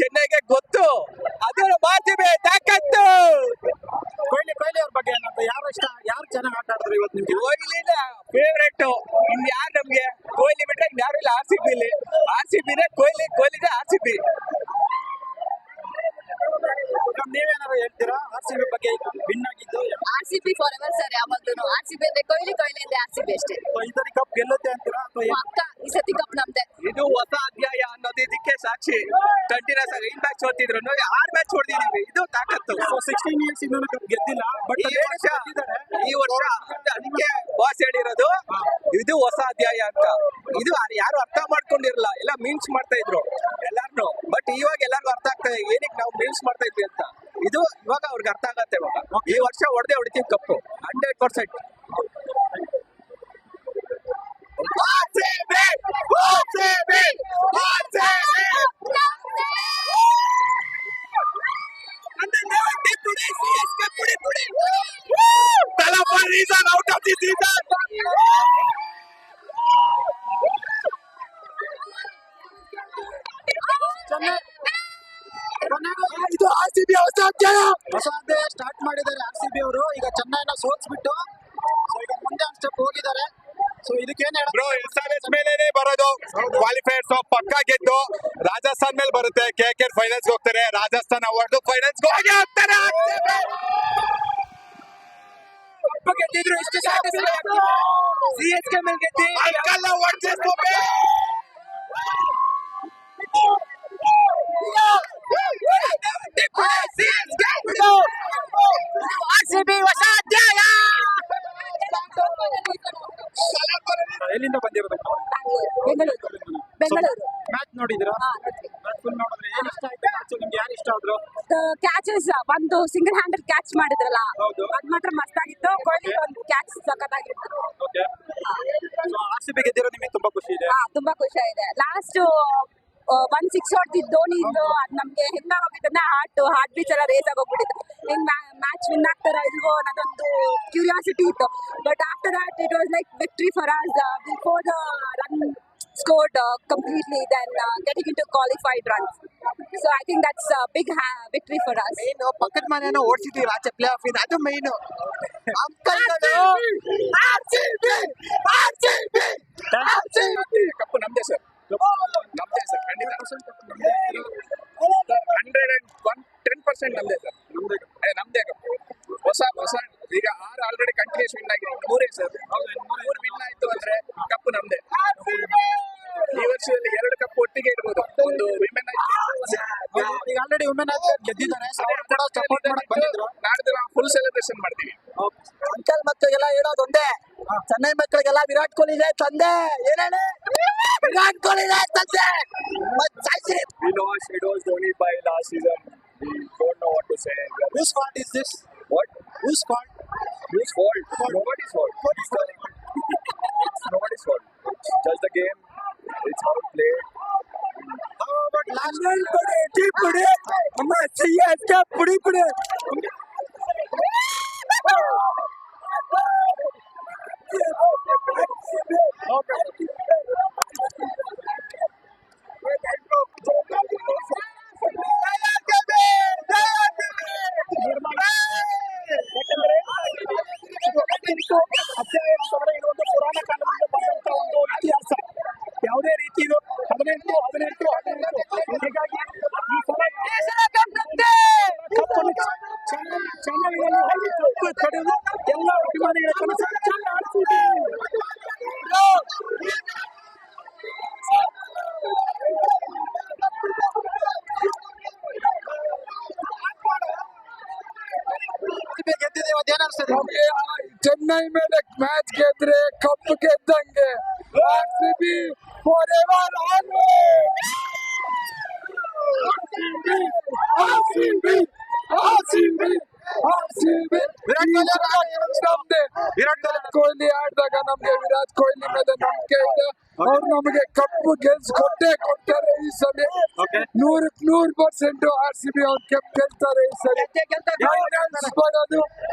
ಚೆನ್ನೈಗೆ ಗೊತ್ತು, ಅದು ಮಾಡ್ತೀವಿ ತಾಕತ್ತು. ಕೊಹ್ಲಿ ಅವ್ರ ಬಗ್ಗೆ ಏನಂತ, ಯಾರು ಇಷ್ಟ, ಯಾರು ಚೆನ್ನಾಗಿ ಆಟ ಆಡಿದ್ರು ಇವತ್ತು ನಿಮ್ಗೆ? ಕೊಹ್ಲಿನ ಫೇವ್ರೇಟ್. ಇನ್ ಯಾರು ನಮ್ಗೆ ಕೊಹ್ಲಿ ಬಿಟ್ರೆ ಯಾರು ಇಲ್ಲ. ಆರ್ ಸಿ ಬಿನೇ ಕೊಹ್ಲಿಗೆ ಆರ್.ಸಿ.ಬಿ. ನೀವೇನಾದ್ರು ಹೇಳ್ತೀರಾ ಆರ್.ಸಿ.ಬಿ ಬಗ್ಗೆ ವಿನ್ ಆಗಿದ್ದು? RCB forever sir. ಯಾವಾಗ್ಲೂ ಆರ್.ಸಿ.ಬಿ ಅಂದ್ರೆ ಕೊಹ್ಲಿ ಅಂದ್ರೆ ಆರ್.ಸಿ.ಬಿ ಅಷ್ಟೇ. ಈ ಸರಿ ಕಪ್ ಗೆಲ್ಲುತ್ತೆ ಅಂತೀರಾ ಅಥವಾ ಪಕ್ಕ ಈ ಸತಿ ಕಪ್ ನಮ್ದೆ. ಇದು ಹೊಸ ಅಧ್ಯಾಯ ಅನ್ನೋದು ಇದಕ್ಕೆ ಸಾಕ್ಷಿ. ಕಂಟಿನ್ಯೂಸ್ ಆಗಿ 8 ಮ್ಯಾಚ್ ಹೊಡ್ತಿದ್ರು, 6 ಮ್ಯಾಚ್ ಹೊಡೆದಿದೀವಿ. ಇದು ತಾಕತ್ತು. 16 years ಇಂದ ಕಪ್ ಗೆದ್ದಿಲ್ಲ, ಬಟ್ ಈ ವರ್ಷ ಅದಕ್ಕೆ ಬಾಸ್ ಹೇಳಿರೋದು ಇದು ಹೊಸ ಅಧ್ಯಾಯ ಅಂತ. ಇದು ಯಾರು ಅರ್ಥ ಮಾಡ್ಕೊಂಡಿರಲ್ಲ, ಎಲ್ಲ ಮೀನ್ಸ್ ಮಾಡ್ತಾ ಇದ್ರು ಎಲ್ಲಾರ್ನು. ಬಟ್ ಇವಾಗ ಎಲ್ಲಾರ್ಗು ಅರ್ಥ ಆಗ್ತಾ ಇದೆ ಏನಕ್ಕೆ ನಾವು ಮೀನ್ಸ್ ಮಾಡ್ತಾ ಇದ್ವಿ ಅಂತ. ಇದು ಇವಾಗ ಅವ್ರಿಗೆ ಅರ್ಥ ಆಗತ್ತೆ. ಇವಾಗ ಈ ವರ್ಷ ಹೊಡಿತೀವಿ ಕಪ್ಪು 100%. Reason out of the season. ಇದು ಆರ್.ಸಿ.ಬಿ ಹೊಸ ಅಧ್ಯಾಯ ಸ್ಟಾರ್ಟ್ ಮಾಡಿದ್ದಾರೆ. ಆರ್.ಸಿ.ಬಿ ಅವರು ಈಗ ಚೆನ್ನೈನ ಸೋಲ್ಸ್ಬಿಟ್ಟು ಈಗ ಮುಂದೆ ಒಂದು ಸ್ಟೆಪ್ ಹೋಗಿದ್ದಾರೆ. ಸೊ ಇದಕ್ಕೇನು ಬ್ರೋ, SRH ಮೇಲೇನೆ ಬರೋದು. ಕ್ವಾಲಿಫೈರ್ಸ್ ಪಕ್ಕ ಗೆದ್ದು ರಾಜಸ್ಥಾನ್ ಮೇಲೆ ಬರುತ್ತೆ. KKR ಫೈನಲ್ಸ್ ಹೋಗ್ತಾರೆ, ರಾಜಸ್ಥಾನ್ ಅವಾರ್ಡ್ ಫೈನಲ್ಸ್ ಹೋಗ್ತಾರೆ. ಗೆದ್ದಿದ್ರು ಇಷ್ಟು CSK ಮೇಲೆ ಗೆದ್ದಿ ಅಂಕಲ್ ಅವಾರ್ಡ್ చేసుకోবে. ಆರ್.ಸಿ.ಬಿ ಹೊಸ ಅಧ್ಯಾಯ. ಎಲ್ಲಿಂದ ಬಂದಿರೋದು? ಬೆಂಗಳೂರು. ಮ್ಯಾಚ್ ನೋಡಿದ್ರಾ? ಮ್ಯಾಚ್ ಫುಲ್ ನೋಡಿದ್ರೆ ಏನು ಇಷ್ಟ ಆಯ್ತು ಮ್ಯಾಚ್ ನಿಮ್ಗೆ? ಯಾರು ಇಷ್ಟ ಆದ್ರು? ಕ್ಯಾಚಸ್ ಒಂದು ಸಿಂಗಲ್ ಹ್ಯಾಂಡೆಡ್ ಕ್ಯಾಚ್ ಮಾಡಿದ್ರಲ್ಲ, ಹೌದು. ಅದ್ ಮಾತ್ರ ಮಸ್ತ್ ಆಗಿತ್ತು. ಕೊಹ್ಲಿ ಒಂದು ಕ್ಯಾಚ್ ಸಖತ್ತಾಗಿತ್ತು. ಓಕೆ. ಸೊ ಆರ್.ಸಿ.ಬಿ ಗೆದ್ದಿರೋ ನಿಮಗೆ ತುಂಬಾ ಖುಷಿ ಇದೆ? ತುಂಬಾ ಖುಷಿ ಆಗಿದೆ. ಲಾಸ್ಟ್ 1 6 ಹೊಡೆದಿದ್ದು ಧೋನಿ ಇದ್ದು ಅದ್ ನಮ್ಗೆ ಹೆಂಗಾಗೋಗಿತ್ತಂದ್ರೆ ಹಾರ್ಟ್ ಬೀಚ್ ಎಲ್ಲ ರೇಸ್ ಆಗೋಗ್ಬಿಟ್ಟಿತ್ತು. ಹೆಂಗ್ ಮ್ಯಾಚ್ ವಿನ್ ಆಗ್ತಾರ ಇಲ್ವೋ ಅನ್ನೋದೊಂದು ಕ್ಯೂರಿಯಾಸಿಟಿ ಇತ್ತು. But after that it was like victory for us. Before the run scored completely, then getting into qualified runs. So I think that's a big victory for us. Main ಪಕ್ಕದ ಮನೆಯನ್ನು ಓಡಿಸಿದ್ವಿ ಆಚೆ play of ಇಂದ, ಅದು main. ಕಪ್ಪು ನಮ್ದೇ sir, ಖಂಡಿತ 110% ನಮ್ದೇ sir. ನಮ್ದೇ ಕಪ್ಪು. ಹೊಸ ಈಗ 6 ಆಲ್ರೆಡಿ ಕಂಟಿನ್ಯೂಸ್ ವಿನ್ ಆಗಿದೆ. 3 ಸರ್, 3 ವಿನ್ ಆಯ್ತು ಅಂದ್ರೆ ಕಪ್ಪು ನಮ್ದೇ. ಈ ವರ್ಷದಲ್ಲಿ 2 ಕಪ್ ಒಟ್ಟಿಗೆ ಇರ್ಬೋದು. ಒಂದು ವಿಮೆನ್ ಈಗ ಆಲ್ರೆಡಿ ವುಮೆನ್ ಗೆದ್ದಿದ್ದಾರೆ. ಅವರು ಕೂಡ ಸಪೋರ್ಟ್ ಮಾಡಕ್ ಬಂದಿದ್ರು. ನಾಡ್ದು ನಾವು ಫುಲ್ ಸೆಲೆಬ್ರೇಷನ್ ಮಾಡ್ತೀವಿ. ಅಂಕಲ್ ಮಕ್ಕಳಿಗೆಲ್ಲ ಹೇಳೋದು ಒಂದೇ, ಚೆನ್ನೈ ಮಕ್ಕಳಿಗೆಲ್ಲ ವಿರಾಟ್ ಕೊಹ್ಲಿ ಇದೆ ತಂದೆ. ಏನ್ ಹೇಳಿ, ವಿರಾಟ್ ಕೊಹ್ಲಿ ಇದೆ ತಂದೆ. We lost Dhoni by last season. We don't know what to say. Whose fault is this? What? Whose fault? Whose fault? Nobody's fault. It's nobody's fault. It's just the game. It's how it played. How about last ಇದೊಂದು ಪುರಾಣ ಕಾಲದಿಂದ ಬಂದಂತ ಒಂದು ಇತಿಹಾಸ. ಯಾವುದೇ ರೀತಿ ಇದು 18 ಹೀಗಾಗಿ ಈ ಸಲ ಚೆನ್ನೈನಲ್ಲಿ ಪಡೆದು ಎಲ್ಲ ಅಭಿಮಾನಿಗಳ ಕನಸು ಆರ್.ಸಿ.ಬಿ. ಗೆದ್ದಿದೆ. ಇವತ್ತು ಏನಿಸ್ತದೆ? ಚೆನ್ನೈ ಮೇಲೆ ಮ್ಯಾಚ್ ಗೆದ್ರೆ ಕಪ್ ಗೆದ್ದಂಗೆ. RCB forever always. RCB Virat Kohli ಆಡಿದಾಗ ನಮ್ಗೆ ವಿರಾಟ್ ಕೊಹ್ಲಿ ಮೇಲೆ ನಂಬಿಕೆ ಇದೆ. ಅವ್ರು ನಮಗೆ ಕಪ್ಪು ಗೆಲ್ಸ್ಕೊಟ್ಟೇ ಕೊಡ್ತಾರೆ ಈ ಸಲ 100% RCB ಅವ್ರು ಗೆಲ್ತಾರೆ ಈ ಸಲ. ಫೈನಲ್ಸ್ ಬರೋದು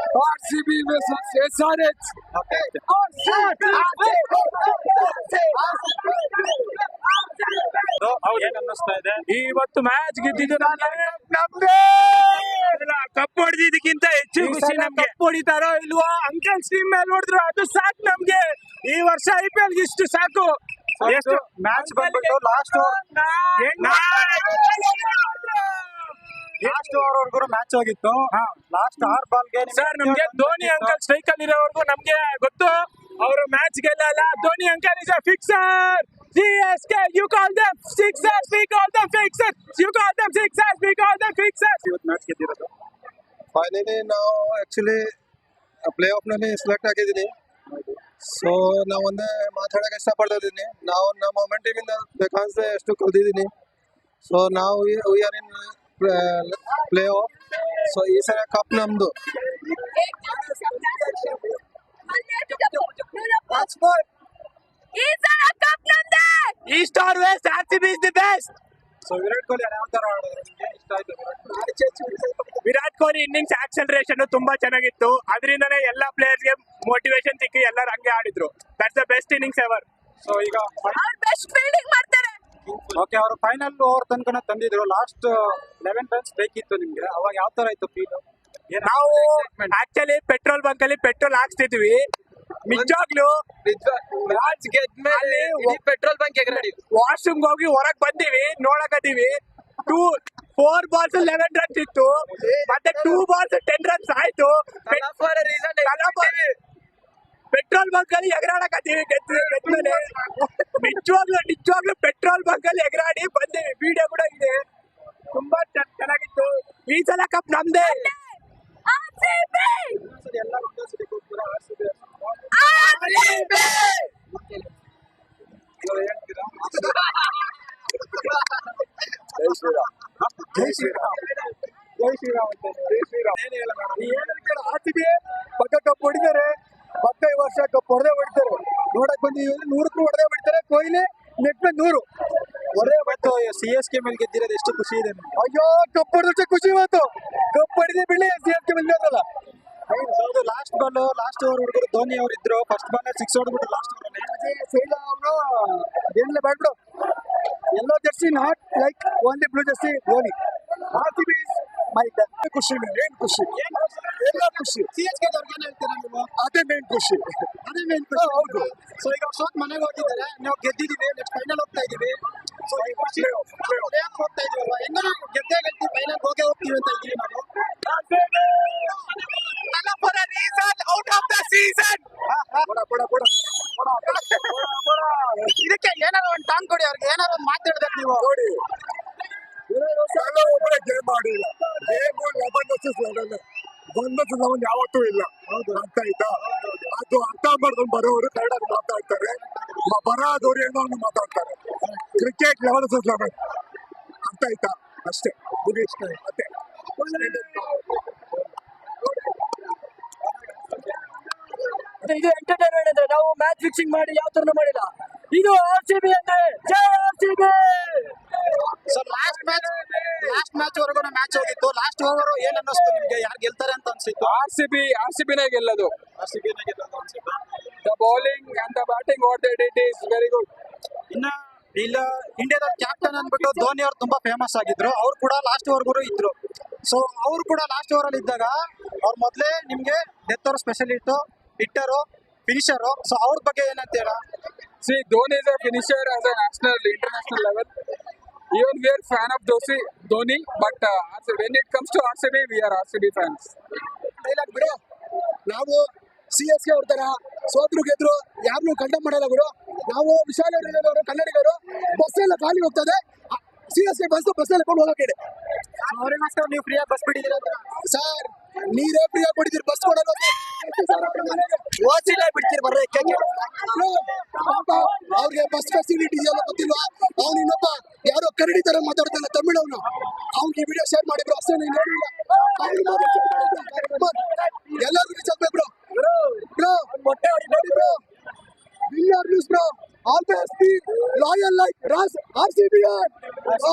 RCB versus SRH. ಏನ್ ಅನ್ನಿಸ್ತಾ ಇದೆ ಇವತ್ತು ಮ್ಯಾಚ್ ಗೆದ್ದಿದ್ದು ನಮ್ಗೆ ಕಪ್ ಹೊಡೆದಿದ್ದಕ್ಕಿಂತ ಹೆಚ್ಚು ಖುಷಿ ನಮ್ಗೆ. ಕಪ್ ಹೊಡಿತಾರೋ ಇಲ್ವೋ ಅಂಕಲ್ ಟೀಮ್ ಮೇಲೆ ನೋಡಿದ್ರು ಅದು ಸಾಕು ನಮ್ಗೆ. ಈ ವರ್ಷ IPL ಇಷ್ಟು ಸಾಕು. ಎಷ್ಟು ಮ್ಯಾಚ್ ಬಂದ್ಬಿಟ್ಟು ಲಾಸ್ಟ್ ಓವರ್ ವರ್ಗು ಮ್ಯಾಚ್ ಹೋಗಿತ್ತು. ಲಾಸ್ಟ್ 6 ಬಾಲ್ಗೆ ಸರ್ ನಮ್ಗೆ ಧೋನಿ ಅಂಕಲ್ ಸ್ಟ್ರೈಕ್ ಅಲ್ಲಿ ಇರೋವರೆಗೂ ನಮ್ಗೆ ಗೊತ್ತು ಅವರು ಮ್ಯಾಚ್ ಗೆಲ್ಲಲ್ಲ. Dhoni uncle is a fixer. CSK, you call them sixers, we call them fixers. You call them sixers, we call them fixers. ಇವತ್ತು ಮ್ಯಾಚ್ ಗೆದ್ದಿರೋದು. ಫೈನಲಿ ನಾವು ಆಕ್ಚುಲಿ ಪ್ಲೇ ಆಫ್ ನಲ್ಲಿ ಸೆಲೆಕ್ಟ್ ಆಗಿದ್ದೀನಿ. ಸೊ ನಾವು ಒಂದೇ ಮಾತಾಡಕ್ಕೆ ಇಷ್ಟಪಡ್ತಾ ಇದ್ದೀನಿ. ನಾವು ನಮ್ಮ ಮೊಮೆಂಟಮ್ ಇಂದ ಬೇಕಾದ್ರೆ ಎಷ್ಟು ಕಲ್ತಿದ್ದೀನಿ. ಸೊ ನಾವು we are in play of. So ಈ ಸಲ ಕಪ್ ನಮ್ದು. East or West, RCB is the best. So Virat Kohli ಯಾವ ತರ ಆಡಿದ್ರು ನಿಮ್ಗೆ ಇಷ್ಟ ಆಯ್ತು? ವಿರಾಟ್ ಕೊಹ್ಲಿ ಇನ್ನಿಂಗ್ಸ್ ಆಕ್ಸಲರೇಷನ್ ತುಂಬಾ ಚೆನ್ನಾಗಿತ್ತು. ಅದರಿಂದನೇ ಎಲ್ಲಾ ಪ್ಲೇಯರ್ಸ್ ಗೆ ಮೋಟಿವೇಶನ್ ಸಿಕ್ಕಿ ಎಲ್ಲರೂ ಹಂಗೆ ಆಡಿದ್ರು. That's the best innings ever. So ಈಗ ಬೆಸ್ಟ್ ಫೀಲ್ಡಿಂಗ್ ಮಾಡ್ತಾರೆ. ಓಕೆ, ಅವರು ಫೈನಲ್ ಓವರ್ ತನಕ ತಂದಿದ್ರು. ಲಾಸ್ಟ್ 11 ರನ್ಸ್ ಬೇಕಿತ್ತು ನಿಮ್ಗೆ. ಅವಾಗ ಯಾವ ತರ ಇತ್ತು ಫೀಲ್? ನಾವು ಆಕ್ಚುಲಿ ಪೆಟ್ರೋಲ್ ಬಂಕ್ ಅಲ್ಲಿ ಪೆಟ್ರೋಲ್ ಹಾಕ್ಸ್ತಿದ್ವಿ. ನಿಜವಾಗ್ಲು ಮ್ಯಾಚ್ ಗೆದ್ಮೇಲೆ ಪೆಟ್ರೋಲ್ ಬಂಕ್ ಎಗರಾಡಿ ವಾಶ್ರೂಮ್ ಹೋಗಿ ಹೊರಗ್ ಬಂದಿವಿ, ನೋಡಕತ್ತೀವಿ. 4 balls 11 runs ಇತ್ತು. ಮತ್ತೆ 2 balls 10 runs ಆಯ್ತು. ಪೆಟ್ರೋಲ್ ಬಂಕ್ ಅಲ್ಲಿ ಎಗರಾಡಕತ್ತೀವಿ ಗೆದ್ಮೇಲೆ. ನಿಜವಾಗ್ಲು ಪೆಟ್ರೋಲ್ ಬಂಕ್ ಅಲ್ಲಿ ಎಗರಾಡಿ ಬಂದಿವಿ. ವಿಡಿಯೋ ಕೂಡ ಇದೆ. ತುಂಬಾ ಚೆನ್ನಾಗಿತ್ತು. ಈ ಸಲ ಕಪ್ ನಮ್ದೇ. ಎಲ್ಲ ಒಂದೇ ಸತಿ ಕೂತ್ಬಿಡ RCB. ಜೈ ಶ್ರೀರಾಮ್. RCB ಪಕ್ಕ ಕಪ್ ಹೊಡಿತಾರೆ. ಪಕ್ಕ ಈ ವರ್ಷ ಕಪ್ ಹೊಡೆದೇ ಹೊಡಿತಾರೆ. ನೋಡಕ್ ಬಂದಿದ್ದೀವಿ 100ಕ್ಕೂ ಹೊಡೆದೇ ಹೊಡಿತಾರೆ. ಕೊಹ್ಲಿ ನೆಟ್ 100 ಒಳ್ಳೆ ಮತ್ತು CSK ಮೇಲೆ ಗೆದ್ದಿರೋದು ಎಷ್ಟು ಖುಷಿ ಇದೆ ನಿಮ್ಗೆ? ಅಯ್ಯೋ ಕಪ್ ಹೊಡೆದಷ್ಟೇ ಖುಷಿ ಇವತ್ತು. ಕಪ್ ಹೊಡೆದೇ ಬಿಡ್ಲಿ CSK ಮೇಲೆ ಗೆಲ್ಲಲ್ಲ. ಹೌದು, ಲಾಸ್ಟ್ ಬಾಲ್ ಲಾಸ್ಟ್ ಓವರ್ ಹುಡುಗರು ಧೋನಿ ಅವರು ಇದ್ರು. ಫಸ್ಟ್ ಬಾಲ್ 6 ಹೊಡೆದ್ಬಿಟ್ಟು ಲಾಸ್ಟ್ ಓವರ್ ಅವರು ಏನಿಲ್ಲ ಬೇಡ್ಬಿಡು. Yellow jersey not like only blue jersey Dhoni. RCB ಮೈ ಖುಷಿ. ಏನ್ ಖುಷಿ? ಎಲ್ಲ ಖುಷಿ. CSK ಅವ್ರಿಗೆ ಏನ್ ಹೇಳ್ತೀರಾ ನೀವು? ಅದೇ ಮೇನ್ ಖುಷಿ. ಹೌದು. ಸೊ ಈಗ ಸೋತ್ ಮನೆಗೆ ಹೋಗಿದ್ದಾರೆ. ನಾವು ಗೆದ್ದಿದೀವಿ, ನೆಕ್ಸ್ಟ್ ಫೈನಲ್ ಹೋಗ್ತಾ ಇದೀವಿ. ಸೊ ಈ ಖುಷಿ ಹೋಗ್ತಾ ಇದೀವಲ್ವಾ? ಹೆಂಗ ಗೆದ್ದೇ ಗೆಲ್ತೀವಿ, ಫೈನಲ್ ಹೋಗೇ ಹೋಗ್ತೀವಿ ಅಂತ ಇದೀವಿ ನಾವು. ಇದಕ್ಕೆ ಏನಾರ ಒಂದು ಟಾಂಗ್ ಕೊಡಿ, ಅವ್ರಿಗೆ ಏನಾರ ಒಂದು ಮಾತಾಡ್ಬೇಕು ನೀವು. ನೋಡಿ ಒಬ್ಬರೇ ಗೇಮ್ ಆಡಿಲ್ಲ. ಗೇಮ್ 11 ಯಾವತ್ತೂ ಇಲ್ಲ. ಅರ್ಥ ಆಯ್ತಾ? ಅದು ಅರ್ಥ ಮಾಡ್ಕೊಂಡು ಬರೋರು ಕನ್ನಡ ಮಾತಾಡ್ತಾರೆ, ಬರೋದವ್ರು ಏನೋ ಮಾತಾಡ್ತಾರೆ. ಕ್ರಿಕೆಟ್ 11 ಅರ್ಥ ಆಯ್ತಾ? ಅಷ್ಟೇ. ಮತ್ತೆ ಇದು ಎಂಟರ್ಟೈನ್ಮೆಂಟ್ ಅಂದ್ರೆ ನಾವು ಮ್ಯಾಚ್ ಫಿಕ್ಸಿಂಗ್ ಮಾಡಿ ಯಾವ ತರ ಮಾಡಿಲ್ಲ. ಇದು RCB ಅಂದ್ರೆ ಜೈ RCB. ಸೊ ಲಾಸ್ಟ್ ಮ್ಯಾಚ್ ವರೆಗೂ ಮ್ಯಾಚ್ ಹೋಗಿತ್ತು. ಲಾಸ್ಟ್ ಓವರ್ ಏನ್ ಅನ್ನಿಸ್ತು ನಿಮ್ಗೆ? ಯಾರು ಗೆಲ್ತಾರೆ ಅಂತ ಅನ್ಸಿತ್ತು? RCB ಗೆಲ್ಲೋದು. RCB ಗೆಲ್ಲೋದು ಅನ್ಸಿತ್ತು. The bowling and the batting what they did is very good. ಇನ್ನ ಇಲ್ಲ ಇಂಡಿಯಾದ ಕ್ಯಾಪ್ಟನ್ ಅಂದ್ಬಿಟ್ಟು ಧೋನಿ ಅವ್ರು ತುಂಬಾ ಫೇಮಸ್ ಆಗಿದ್ರು. ಅವ್ರು ಕೂಡ ಲಾಸ್ಟ್ ಓವರ್ಗೂ ಇದ್ರು. ಸೊ ಅವ್ರು ಕೂಡ ಲಾಸ್ಟ್ ಓವರ್ ಅಲ್ಲಿ ಇದ್ದಾಗ ಅವ್ರ ಮೊದಲೇ ನಿಮ್ಗೆ ಡೆತ್ ಓವರ್ ಸ್ಪೆಷಲಿಸ್ಟ್, ಹಿಟ್ಟರು, ಫಿನಿಷರು. ಸೊ ಅವ್ರ ಬಗ್ಗೆ ಏನಂತ ಹೇಳ? See, Dhoni is a finisher as a international level. Even we are fan of Dhoni, but when it comes to RCB, we are RCB fans. Dialogue ಬಿಡು. ನಾವು CSK ಅವ್ರ ತರ ಸೋತ್ರು ಗೆದ್ರು ಯಾರನ್ನೂ condemn ಮಾಡಲ್ಲ ಬಿಡು. ನಾವು ವಿಶಾಲ ಕನ್ನಡಿಗರು. ಬಸ್ ಎಲ್ಲ ಖಾಲಿ ಹೋಗ್ತದೆ. CSK ಬಸ್ಸಲ್ಲಿ ಕೊಂಡು ಹೋಗಕ್ಕೆ ಅವ್ರಿಗೋಸ್ಕರ ನೀವು ಫ್ರೀಯಾಗಿ ಬಸ್ ಬಿಟ್ಟಿದ್ದೀರ ಸರ್. ನೀರೇ ಫ್ರೀಯಾಗಿ ಬಿಡ್ತೀರಿ, ಬಸ್ ಕೊಡೋದು ಓಸಿಲ್ಲ ಬಿಡ್ತೀರಿ ಬರ್ರೆ. ಅವ್ರಿಗೆ ಬಸ್ ಫೆಸಿಲಿಟಿ ಎಲ್ಲ ಗೊತ್ತಿಲ್ವಾ? ಅವ್ನು ಇನ್ನೊಬ್ಬ ಯಾರೋ ಕರಡಿ ತರ ಮಾತಾಡ್ತಾನೆ ತಮಿಳವನು. ಅವ್ನಿಗೆ ವಿಡಿಯೋ ಶೇರ್ ಮಾಡಿದ್ರು ಅಷ್ಟೇ. ನೀನು ನೋಡಿಲ್ಲ? ಎಲ್ಲರಿಗೂ ವಿಚಾರ ಬ್ರೋ. ಮೊಟ್ಟೆ ಹೊಡಿ bro. Winner news bro. always be loyal like RCB.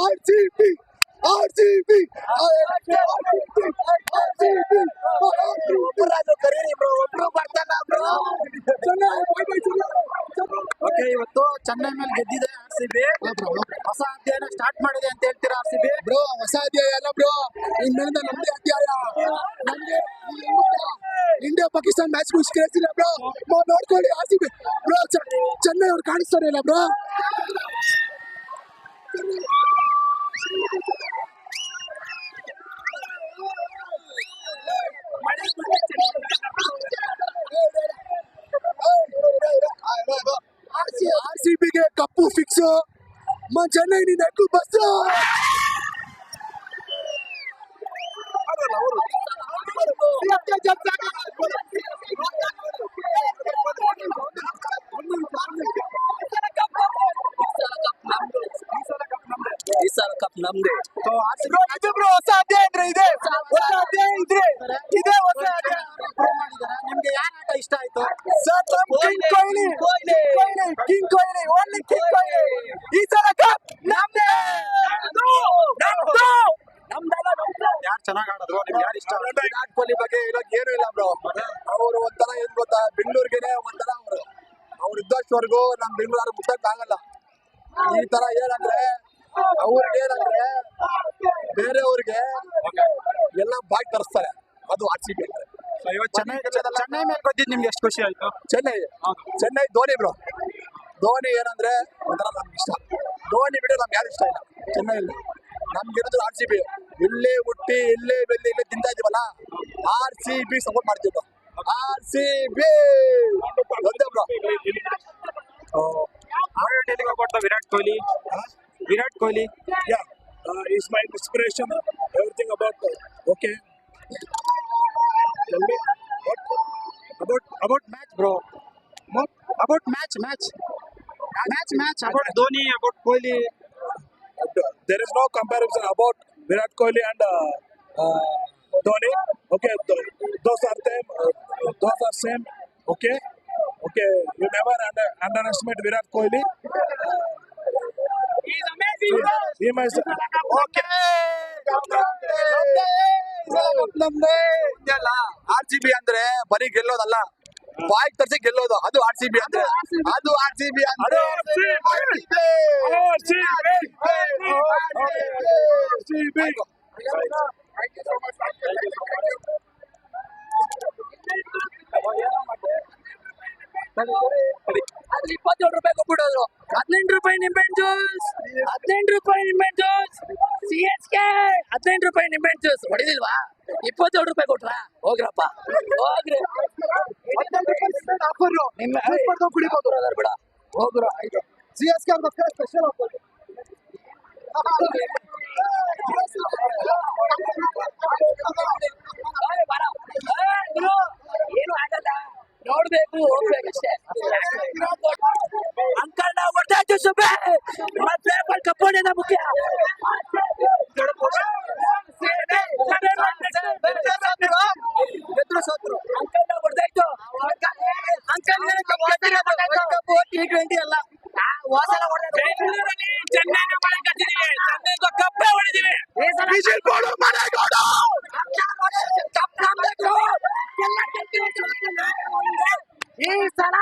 RCB. RCB. ಕರೀರಿ ಬ್ರೋ, ಒಬ್ರು ಬರ್ತಾನ ಬ್ರೋ. ಓಕೆ, ಇವತ್ತು ಚೆನ್ನೈ ಮೇಲೆ ಗೆದ್ದಿದೆ RCB. ಹೊಸ ಅಧ್ಯಾಯನ ಸ್ಟಾರ್ಟ್ ಮಾಡಿದೆ ಅಂತ ಹೇಳ್ತೀರಾ RCB? ಬ್ರೋ ಹೊಸ ಅಧ್ಯಾಯ ಅಲ್ಲ ಬ್ರೋ, ಇನ್ಮೇಲಿಂದ ನಮ್ದೇ ಅಧ್ಯಾಯ. ನಮ್ಗೆ ಇಂಡಿಯಾ ಪಾಕಿಸ್ತಾನ ಮ್ಯಾಚ್ ಕ್ರೇಜ್ ಇಲ್ಲ ಬ್ರೋ. ನೋಡ್ಕೊಳ್ಳಿ RCB ಬ್ರೋ. ಚೆನ್ನೈ ಅವ್ರು ಕಾಣಿಸ್ತಾರೆ ಇಲ್ಲ ಬ್ರೋ. RCBಗೆ ಕಪ್ಪು ಫಿಕ್ಸ್. ಚೆನ್ನೈ ನೆಕ್ಕು ಬಸ್. ಈ ಸಲ ಕಪ್ ನಮ್ದೇ. ಇದು ಬ್ರೋ ಹೊಸ ಅಧ್ಯಾಯ ಅಂದ್ರೆ ಇದೆ. ಹೊಸ ಅಧ್ಯಾಯ ಇದ್ರೆ ಇದೇ ಹೊಸ ಅಧ್ಯಾಯ. ನಿಮ್ಗೆ ಯಾರ ಆಟ ಇಷ್ಟ ಆಯ್ತು? King Kohli, king Kohli, only king Kohli. ಈ ಸಲ ಕಪ್ ನಮ್ದೇ. ಯಾರು ಚೆನ್ನಾಗಿ ಆಡಿದ್ರು? ನಿಮ್ಗೆ ಯಾರು ಇಷ್ಟ? ವಿರಾಟ್ ಕೊಹ್ಲಿ ಬಗ್ಗೆ ಇರೋಕ್ ಏನು ಇಲ್ಲ ಬ್ರೋ. ಅವರು ಒಂಥರ ಏನ್ ಗೊತ್ತಾ, ಬೆಂಗಳೂರಿಗೆನೆ ಒಂಥರ ಅವ್ರು ಇದ್ದಷ್ಟವರೆಗೂ ನಮ್ ಬೆಂಗಳೂರು ಮುಟ್ಟಕ್ ಆಗಲ್ಲ. ಈ ತರ ಏನಂದ್ರೆ ಅವ್ರಿಗೇನಂದ್ರೆ ಬೇರೆಯವ್ರಿಗೆ ಎಲ್ಲ ಬಾಯ್ ತರಿಸ್ತಾರೆ. ಅದು RCB. ಇವತ್ತು ಚೆನ್ನೈ ಮೇಲೆ ಗೆದ್ದಿದ್ದು ನಿಮ್ಗೆ ಎಷ್ಟು ಖುಷಿ ಆಯ್ತು? ಚೆನ್ನೈ ಧೋನಿ ಬ್ರೋ. ಧೋನಿ ಏನಂದ್ರೆ ಒಂಥರ ನಮ್ಗೆ ಇಷ್ಟ. ಧೋನಿ ಬಿಟ್ಟರೆ ನಮ್ಗೆ ಯಾರು ಇಷ್ಟ ಇಲ್ಲ ಚೆನ್ನೈಯಲ್ಲಿ. ನಮ್ಗಿರೋದು RCB. ಇಲ್ಲೇ ಹುಟ್ಟಿ ಇಲ್ಲೇ ಬೆಲ್ಲಿ ಇಲ್ಲೇ ತಿಂತಾ ಇದೀವಲ್ಲ, RCB ಸಪೋರ್ಟ್ ಮಾಡ್ತೀವಿ ಬ್ರೋ. RCB ಒಂದೇ bro. How are you telling about the Virat Kohli? Virat Kohli. Yeah, he's my inspiration. Everything about okay. Tell me about match, bro. About match. About Dhoni, about Kohli. There is no comparison about Virat Kohli and Dhoni. Okay, those are them. Those are same. Okay. You never underestimate Virat Kohli. He's amazing. He must. Okay. RCB ಅಂದ್ರೆ ಬರೀ ಗೆಲ್ಲೋದಲ್ಲ, ಬಾಯ್ ತರ್ಸಿ ಗೆಲ್ಲೋದು. ಅದು RCB ಅಂದ್ರೆ. ಅದು RCB ಅಂದ್ರೆ. ಅದ್ರಲ್ಲಿ 27 ರೂಪಾಯಿ ಕೊಟ್ಬಿಡೋದ್ರು. 18 ರೂಪಾಯಿ ನಿಂಬೆಹಣ್ಣು ಜ್ಯೂಸ್, 18 ರೂಪಾಯಿ ನಿಂಬೆಹಣ್ಣು ಜ್ಯೂಸ್. CSK 18 ರೂಪಾಯಿ ನಿಂಬೆಹಣ್ಣು ಜ್ಯೂಸ್ ಹೊಡಿದಿಲ್ವಾ? 27 ರೂಪಾಯಿ ಕೊಟ್ರಾ? ಹೋಗ್ರಪ್ಪ, ಹೋಗ್ರಿ. ಕುಡಿಬೋದು ಬಿಡ, ಹೋಗ್ರ. CSK ಅವ್ರಿಗೋಸ್ಕರ ಸ್ಪೆಷಲ್ ಆಫರ್. ಏನು ಆಗಲ್ಲ, ನೋಡ್ಬೇಕು, ಹೋಗ್ಬೇಕಷ್ಟೇ. ಅಂಕಲ್ ನಾವು ಹೊಡೆದಾಯ್ತು ಸುಬ್ಬೆ, ಮತ್ತೆ ಕಪ್ಪೋಣೆನ ಮುಖ್ಯ. ಅಂಕಲ್ ನಾವು ಹೊಡೆದಾಯ್ತು. ಅಂಕಲ್ T20 ಅಲ್ಲ, ಬೆಂಗಳೂರಲ್ಲಿ ಚೆನ್ನೈನ ಬಳಿ ಕಟ್ಟಿದೀವಿ, ಚೆನ್ನೈಗೂ ಕಪ್ಪೇ ಹೊಡಿದೀವಿ. ಈ ಸಲ